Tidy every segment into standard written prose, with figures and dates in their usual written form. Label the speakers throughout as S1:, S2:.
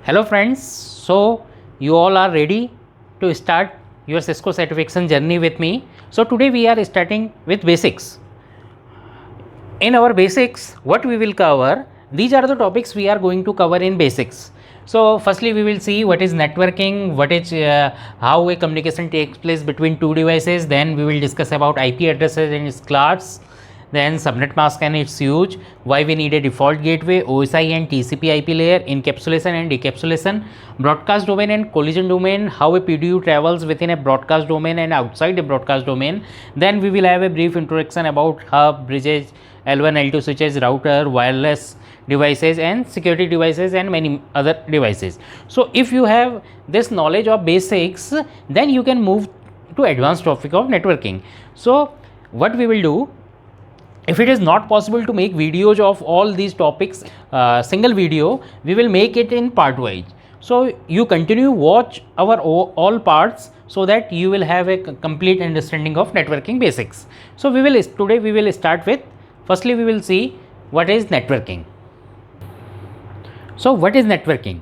S1: Hello friends, so you all are ready to start your Cisco certification journey with me. So today we are starting with basics. In our basics, what we will cover, these are the topics we are going to cover in basics. So firstly we will see what is networking, what is how a communication takes place between two devices. Then we will discuss about IP addresses and its class. Then subnet mask and its use, why we need a default gateway, OSI and TCP IP layer, encapsulation and decapsulation, broadcast domain and collision domain, how a PDU travels within a broadcast domain and outside a broadcast domain. Then we will have a brief introduction about hub, bridges, L1, L2 switches, router, wireless devices and security devices and many other devices. So if you have this knowledge of basics, then you can move to advanced topic of networking. So what we will do, if it is not possible to make videos of all these topics single video, we will make it in part wise. So you continue watch our all parts so that you will have a complete understanding of networking basics. So today we will start with, firstly we will see what is networking. So what is networking?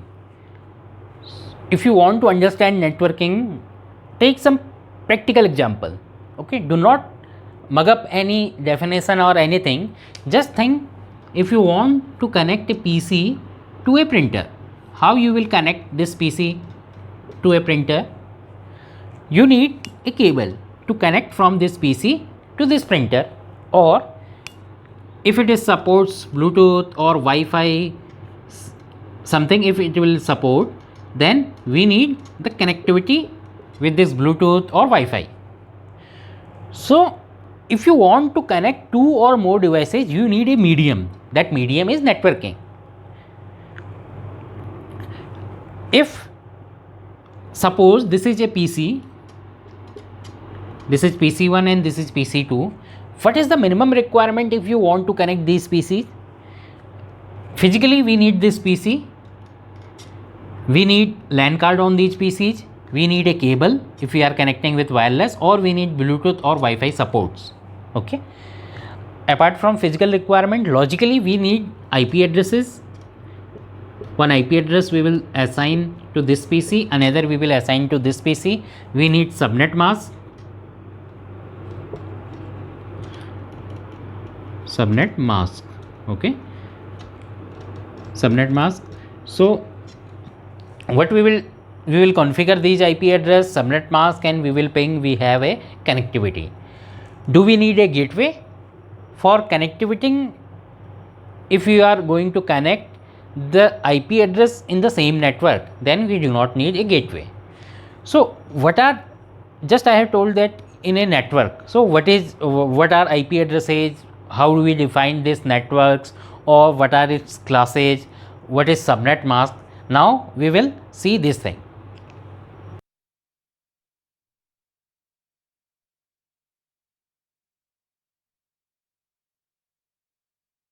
S1: If you want to understand networking, take some practical example. Okay, do not mug up any definition or anything. Just think, if you want to connect a PC to a printer, how you will connect this PC to a printer? You need a cable to connect from this PC to this printer, or if it is supports Bluetooth or Wi-Fi, something if it will support, then we need the connectivity with this Bluetooth or Wi-Fi. So if you want to connect two or more devices, you need a medium. That medium is networking. If suppose this is a PC, this is PC1 and this is PC2, what is the minimum requirement if you want to connect these PCs? Physically we need this PC, we need LAN card on these PCs, we need a cable if we are connecting with wireless, or we need Bluetooth or Wi-Fi supports. Okay, apart from physical requirement, logically we need IP addresses. One IP address we will assign to this PC, another we will assign to this PC. We need subnet mask, okay, subnet mask. So what we will configure these IP address, subnet mask, and we will ping, we have a connectivity. Do we need a gateway for connectivity? If you are going to connect the IP address in the same network, then we do not need a gateway. So what are, just I have told that in a network, so what are IP addresses, how do we define these networks, or what are its classes, what is subnet mask? Now we will see this thing.